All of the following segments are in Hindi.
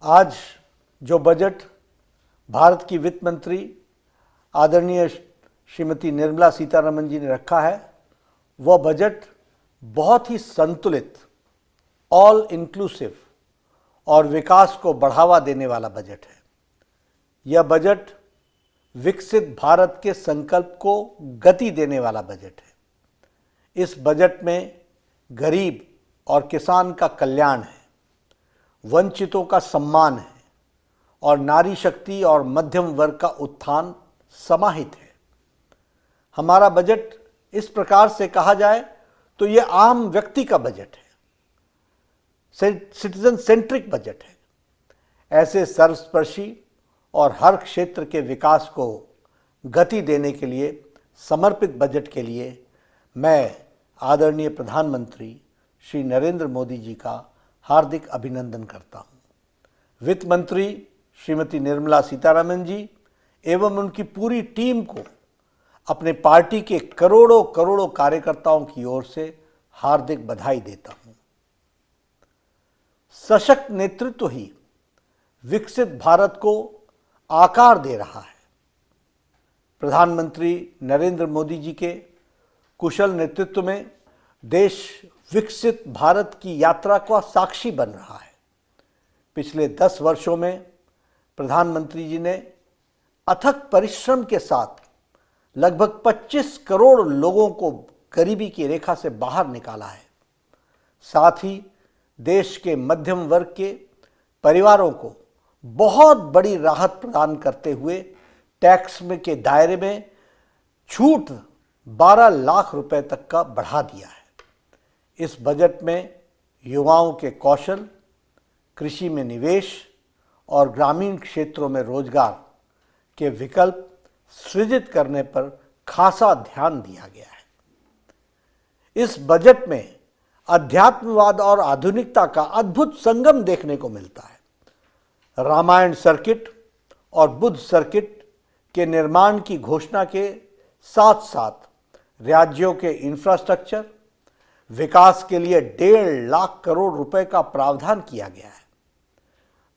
आज जो बजट भारत की वित्त मंत्री आदरणीय श्रीमती निर्मला सीतारमण जी ने रखा है, वह बजट बहुत ही संतुलित, ऑल इंक्लूसिव और विकास को बढ़ावा देने वाला बजट है। यह बजट विकसित भारत के संकल्प को गति देने वाला बजट है। इस बजट में गरीब और किसान का कल्याण है, वंचितों का सम्मान है और नारी शक्ति और मध्यम वर्ग का उत्थान समाहित है। हमारा बजट इस प्रकार से कहा जाए तो यह आम व्यक्ति का बजट है, सिटीजन सेंट्रिक बजट है। ऐसे सर्वस्पर्शी और हर क्षेत्र के विकास को गति देने के लिए समर्पित बजट के लिए मैं आदरणीय प्रधानमंत्री श्री नरेंद्र मोदी जी का हार्दिक अभिनंदन करता हूं। वित्त मंत्री श्रीमती निर्मला सीतारमण जी एवं उनकी पूरी टीम को अपने पार्टी के करोड़ों करोड़ों कार्यकर्ताओं की ओर से हार्दिक बधाई देता हूं। सशक्त नेतृत्व ही विकसित भारत को आकार दे रहा है। प्रधानमंत्री नरेंद्र मोदी जी के कुशल नेतृत्व में देश विकसित भारत की यात्रा का साक्षी बन रहा है। पिछले 10 वर्षों में प्रधानमंत्री जी ने अथक परिश्रम के साथ लगभग 25 करोड़ लोगों को गरीबी की रेखा से बाहर निकाला है। साथ ही देश के मध्यम वर्ग के परिवारों को बहुत बड़ी राहत प्रदान करते हुए टैक्स में के दायरे में छूट 12 लाख रुपए तक का बढ़ा दिया है। इस बजट में युवाओं के कौशल, कृषि में निवेश और ग्रामीण क्षेत्रों में रोजगार के विकल्प सृजित करने पर खासा ध्यान दिया गया है। इस बजट में अध्यात्मवाद और आधुनिकता का अद्भुत संगम देखने को मिलता है। रामायण सर्किट और बुद्ध सर्किट के निर्माण की घोषणा के साथ साथ राज्यों के इंफ्रास्ट्रक्चर विकास के लिए 1.5 लाख करोड़ रुपए का प्रावधान किया गया है।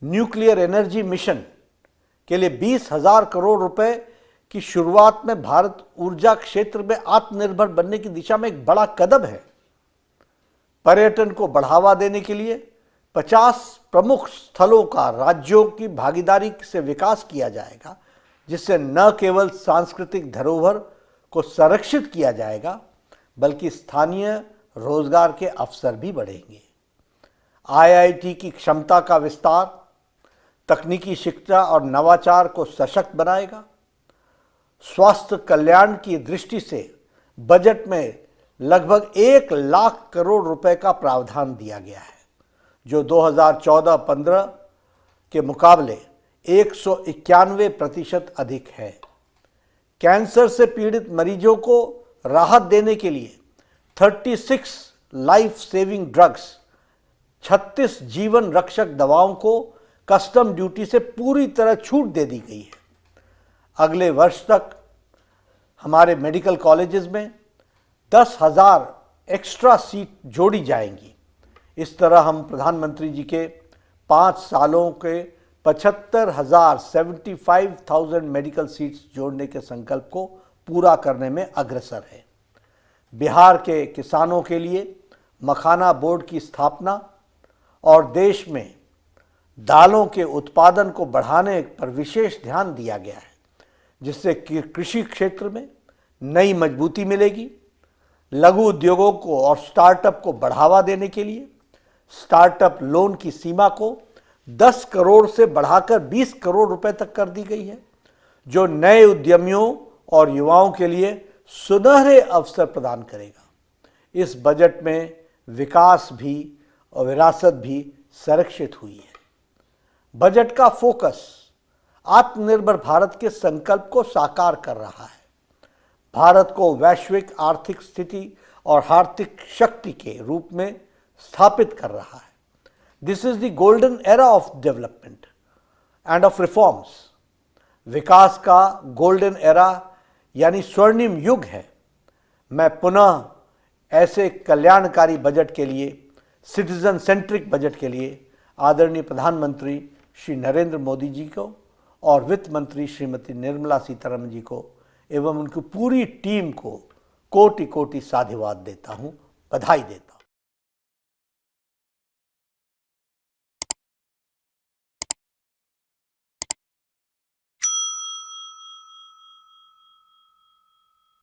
न्यूक्लियर एनर्जी मिशन के लिए 20,000 करोड़ रुपए की शुरुआत में भारत ऊर्जा क्षेत्र में आत्मनिर्भर बनने की दिशा में एक बड़ा कदम है। पर्यटन को बढ़ावा देने के लिए 50 प्रमुख स्थलों का राज्यों की भागीदारी से विकास किया जाएगा, जिससे न केवल सांस्कृतिक धरोहर को संरक्षित किया जाएगा बल्कि स्थानीय रोजगार के अवसर भी बढ़ेंगे। आईआईटी की क्षमता का विस्तार तकनीकी शिक्षा और नवाचार को सशक्त बनाएगा। स्वास्थ्य कल्याण की दृष्टि से बजट में लगभग 1 लाख करोड़ रुपए का प्रावधान दिया गया है, जो 2014-15 के मुकाबले 191% अधिक है। कैंसर से पीड़ित मरीजों को राहत देने के लिए 36 लाइफ सेविंग ड्रग्स, 36 जीवन रक्षक दवाओं को कस्टम ड्यूटी से पूरी तरह छूट दे दी गई है। अगले वर्ष तक हमारे मेडिकल कॉलेजेस में 10,000 एक्स्ट्रा सीट जोड़ी जाएंगी। इस तरह हम प्रधानमंत्री जी के 5 सालों के 75,000 मेडिकल सीट्स जोड़ने के संकल्प को पूरा करने में अग्रसर है। बिहार के किसानों के लिए मखाना बोर्ड की स्थापना और देश में दालों के उत्पादन को बढ़ाने पर विशेष ध्यान दिया गया है, जिससे कृषि क्षेत्र में नई मजबूती मिलेगी। लघु उद्योगों को और स्टार्टअप को बढ़ावा देने के लिए स्टार्टअप लोन की सीमा को 10 करोड़ से बढ़ाकर 20 करोड़ रुपए तक कर दी गई है, जो नए उद्यमियों और युवाओं के लिए सुनहरे अवसर प्रदान करेगा। इस बजट में विकास भी और विरासत भी संरक्षित हुई है। बजट का फोकस आत्मनिर्भर भारत के संकल्प को साकार कर रहा है। भारत को वैश्विक आर्थिक स्थिति और आर्थिक शक्ति के रूप में स्थापित कर रहा है। This is the golden era of development and of reforms. विकास का गोल्डन एरा यानी स्वर्णिम युग है। मैं पुनः ऐसे कल्याणकारी बजट के लिए, सिटीजन सेंट्रिक बजट के लिए आदरणीय प्रधानमंत्री श्री नरेंद्र मोदी जी को और वित्त मंत्री श्रीमती निर्मला सीतारमण जी को एवं उनकी पूरी टीम को कोटि कोटि साधुवाद देता हूं, बधाई देता हूं।